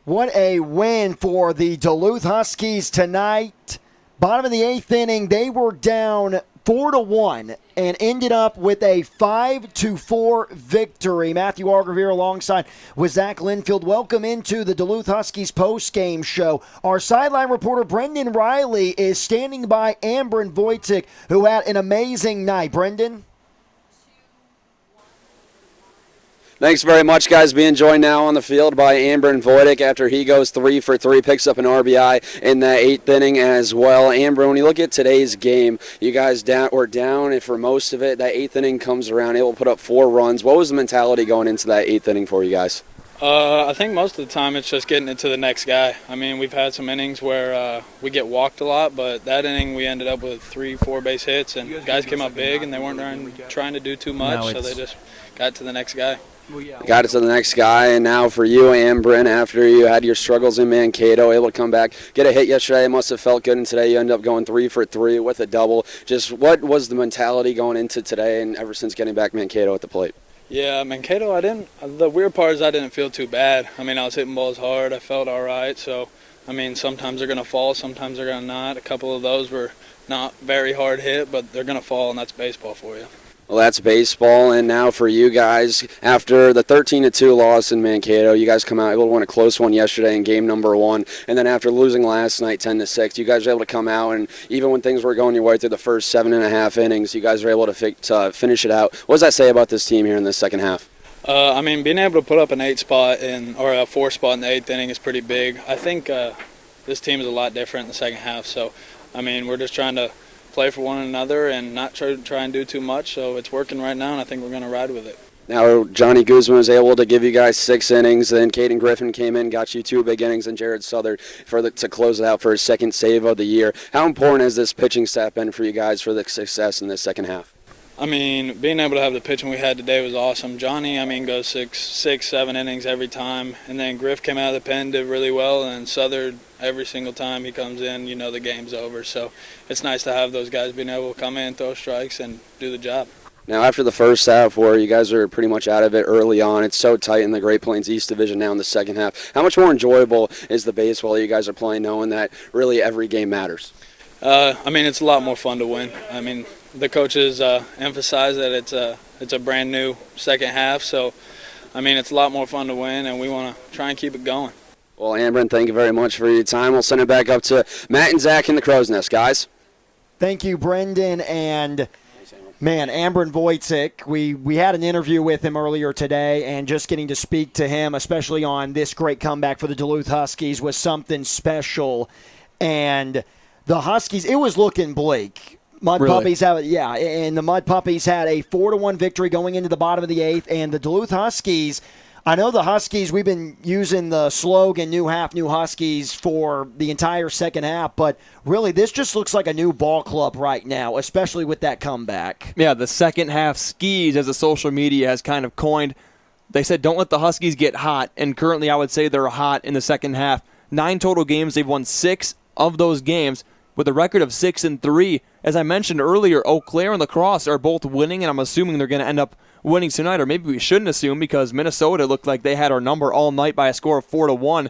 What a win for the Duluth Huskies tonight. Bottom of the 8th inning, they were down 4-1 and ended up with a 5-4 victory. Matthew Hargrove here alongside with Zach Linfield. Welcome into the Duluth Huskies postgame show. Our sideline reporter Brendan Reilly is standing by Ambrin Wojcik, who had an amazing night. Brendan? Thanks very much, guys. Being joined now on the field by Ambrin Wojcik after he goes 3 for 3, picks up an RBI in that 8th inning as well. Ambrin, when you look at today's game, you guys were down for most of it. That 8th inning comes around, able to put up 4 runs. What was the mentality going into that 8th inning for you guys? I think most of the time it's just getting it to the next guy. I mean, we've had some innings where we get walked a lot, but that inning we ended up with 3-4 base hits, and guys came up big, and they weren't trying to do too much, so they just got to the next guy. Got it to the next guy, and now for you, Ambrin, after you had your struggles in Mankato, able to come back, get a hit yesterday. It must have felt good, and today you end up going 3 for 3 with a double. Just what was the mentality going into today and ever since getting back Mankato at the plate? Yeah, Mankato, the weird part is I didn't feel too bad. I mean, I was hitting balls hard. I felt all right. So, I mean, sometimes they're going to fall, sometimes they're going to not. A couple of those were not very hard hit, but they're going to fall, and that's baseball for you. Well, that's baseball, and now for you guys, after the 13-2 loss in Mankato, you guys come out able to win a close one yesterday in game number 1, and then after losing last night 10-6, you guys were able to come out, and even when things were going your way through the first 7.5 innings, you guys were able to finish it out. What does that say about this team here in the second half? I mean, being able to put up an 8 spot or a 4 spot in the 8th inning is pretty big. I think this team is a lot different in the second half, so, I mean, we're just trying to play for one another and not try and do too much, so it's working right now, and I think we're going to ride with it. Now, Johnny Guzman was able to give you guys 6 innings, then Caden Griffin came in, got you 2 big innings, and Jared Southern to close it out for his 2nd save of the year. How important has this pitching staff been for you guys for the success in this second half? I mean, being able to have the pitching we had today was awesome. Johnny, I mean, goes 6-7 innings every time. And then Griff came out of the pen, did really well. And Southern, every single time he comes in, you know the game's over. So it's nice to have those guys being able to come in, throw strikes, and do the job. Now, after the first half where you guys are pretty much out of it early on, it's so tight in the Great Plains East Division now in the second half. How much more enjoyable is the baseball you guys are playing knowing that really every game matters? I mean, it's a lot more fun to win. I mean, the coaches emphasize that it's a brand new second half, so I mean it's a lot more fun to win, and we want to try and keep it going. Well, Ambrin, thank you very much for your time. We'll send it back up to Matt and Zach in the Crow's Nest, guys. Thank you, Brendan, and man, Ambrin Wojcik, we had an interview with him earlier today, and just getting to speak to him, especially on this great comeback for the Duluth Huskies, was something special. And the Huskies, it was looking bleak. Mudpuppies and the Mudpuppies had a 4-1 victory going into the bottom of the 8th, and the Duluth Huskies, I know the Huskies, we've been using the slogan, new half, new Huskies, for the entire second half, but really this just looks like a new ball club right now, especially with that comeback. Yeah, the second half skis, as the social media has kind of coined. They said don't let the Huskies get hot, and currently I would say they're hot in the second half. 9 total games, they've won 6 of those games with a record of 6-3. As I mentioned earlier, Eau Claire and La Crosse are both winning, and I'm assuming they're going to end up winning tonight, or maybe we shouldn't assume because Minnesota looked like they had our number all night by a score of 4-1,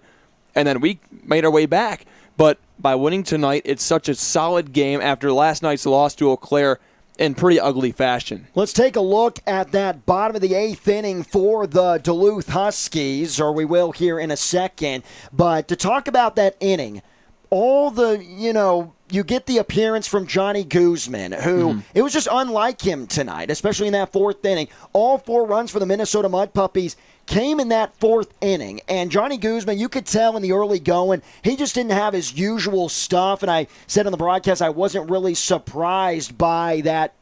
and then we made our way back. But by winning tonight, it's such a solid game after last night's loss to Eau Claire in pretty ugly fashion. Let's take a look at that bottom of the 8th inning for the Duluth Huskies, or we will here in a second. But to talk about that inning, you get the appearance from Johnny Guzman, who it was just unlike him tonight, especially in that 4th inning. All 4 runs for the Minnesota Mudpuppies came in that 4th inning. And Johnny Guzman, you could tell in the early going, he just didn't have his usual stuff. And I said on the broadcast I wasn't really surprised by that,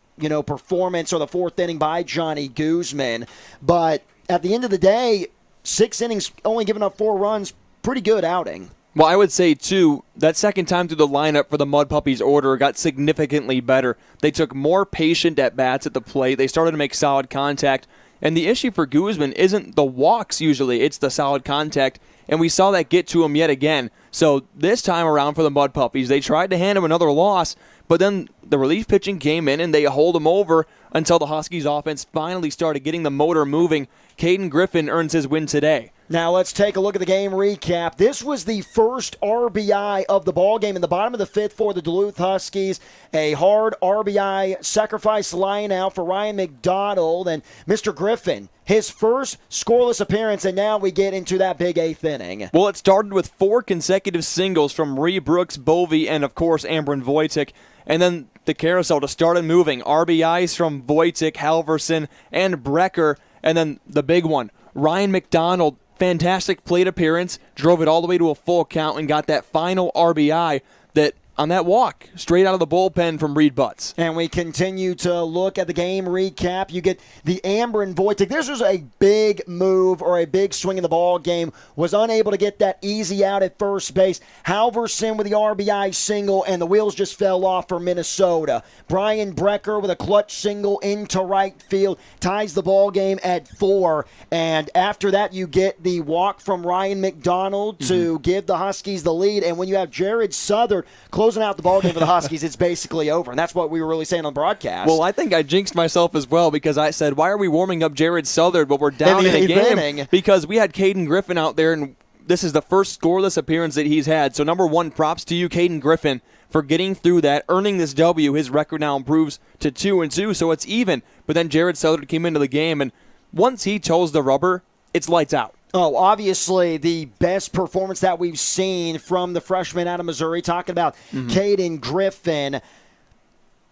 performance or the 4th inning by Johnny Guzman. But at the end of the day, 6 innings, only giving up 4 runs, pretty good outing. Well, I would say, too, that second time through the lineup for the Mudpuppies order got significantly better. They took more patient at-bats at the plate. They started to make solid contact. And the issue for Guzman isn't the walks usually, it's the solid contact. And we saw that get to him yet again. So this time around for the Mudpuppies, they tried to hand him another loss, but then the relief pitching came in and they hold him over until the Huskies offense finally started getting the motor moving. Caden Griffin earns his win today. Now let's take a look at the game recap. This was the first RBI of the ball game in the bottom of the fifth for the Duluth Huskies. A hard RBI sacrifice line out for Ryan McDonald and Mr. Griffin. His first scoreless appearance, and now we get into that big eighth inning. Well, it started with 4 consecutive singles from Ree Brooks, Bovey, and of course Ambrin Wojcik. And then the carousel just started moving. RBIs from Wojcik, Halverson, and Brecker. And then the big one, Ryan McDonald. Fantastic plate appearance, drove it all the way to a full count and got that final RBI that on that walk, straight out of the bullpen from Reed Butts. And we continue to look at the game recap. You get the Ambrin Wojcik. This was a big move or a big swing in the ball game. Was unable to get that easy out at first base. Halverson with the RBI single, and the wheels just fell off for Minnesota. Brian Brecker with a clutch single into right field ties the ball game at 4. And after that, you get the walk from Ryan McDonald to give the Huskies the lead. And when you have Jared Southard closing out the ballgame for the Huskies, it's basically over. And that's what we were really saying on the broadcast. Well, I think I jinxed myself as well because I said, why are we warming up Jared Southard but we're down in a game? Because we had Caden Griffin out there, and this is the first scoreless appearance that he's had. So, number one, props to you, Caden Griffin, for getting through that, earning this W. His record now improves to 2-2, so it's even. But then Jared Southard came into the game, and once he chose the rubber, it's lights out. Oh, obviously the best performance that we've seen from the freshman out of Missouri. Talking about Caden Griffin.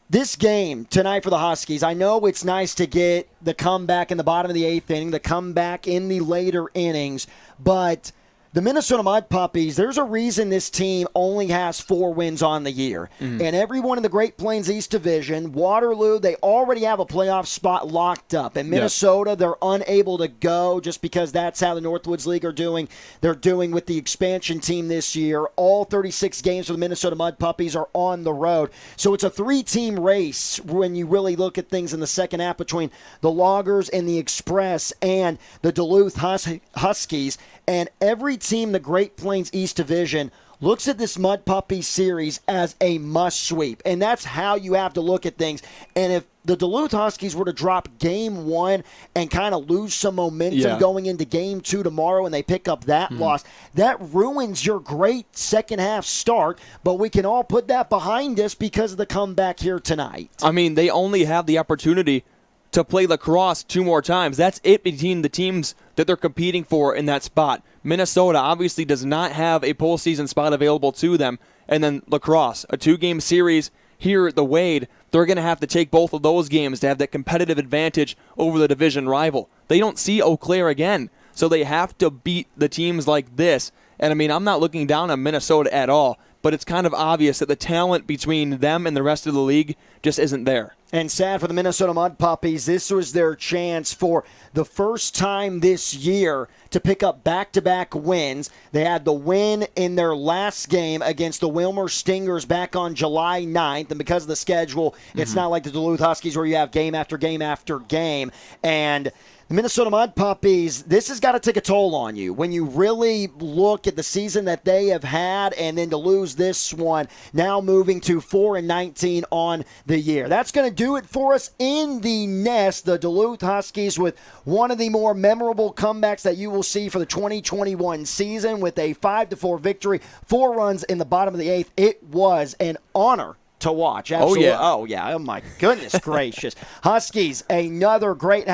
This game tonight for the Huskies, I know it's nice to get the comeback in the bottom of the 8th inning, the comeback in the later innings, but the Minnesota Mudpuppies, there's a reason this team only has 4 wins on the year. And everyone in the Great Plains East Division, Waterloo, they already have a playoff spot locked up. And Minnesota, they're unable to go just because that's how the Northwoods League are doing. They're doing with the expansion team this year. All 36 games for the Minnesota Mudpuppies are on the road. So it's a 3-team race when you really look at things in the second half between the Loggers and the Express and the Duluth Huskies. And every team in the Great Plains East Division looks at this Mudpuppy series as a must-sweep. And that's how you have to look at things. And if the Duluth Huskies were to drop Game 1 and kind of lose some momentum going into Game 2 tomorrow and they pick up that loss, that ruins your great second-half start. But we can all put that behind us because of the comeback here tonight. I mean, they only have the opportunity to play lacrosse 2 more times. That's it between the teams that they're competing for in that spot. Minnesota obviously does not have a postseason spot available to them. And then lacrosse, a 2-game series here at the Wade. They're going to have to take both of those games to have that competitive advantage over the division rival. They don't see Eau Claire again, so they have to beat the teams like this. And, I mean, I'm not looking down on Minnesota at all, but it's kind of obvious that the talent between them and the rest of the league just isn't there. And sad for the Minnesota Mudpuppies, this was their chance for the first time this year to pick up back-to-back wins. They had the win in their last game against the Wilmer Stingers back on July 9th. And because of the schedule, it's not like the Duluth Huskies where you have game after game after game. And the Minnesota Mudpuppies, this has got to take a toll on you when you really look at the season that they have had, and then to lose this one, now moving to 4-19 on the year. That's going to do it for us in the nest. The Duluth Huskies with one of the more memorable comebacks that you will see for the 2021 season with a 5-4 victory, 4 runs in the bottom of the 8th. It was an honor to watch. Absolutely. Oh, yeah. Oh, my goodness gracious. Huskies, another great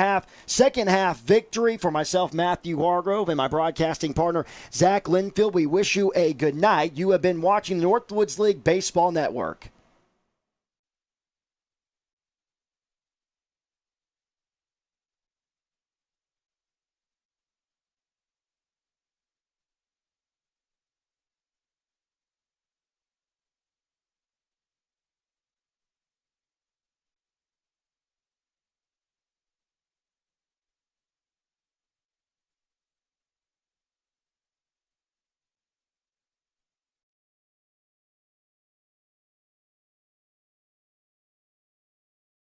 second half victory for myself, Matthew Hargrove, and my broadcasting partner, Zach Linfield. We wish you a good night. You have been watching the Northwoods League Baseball Network.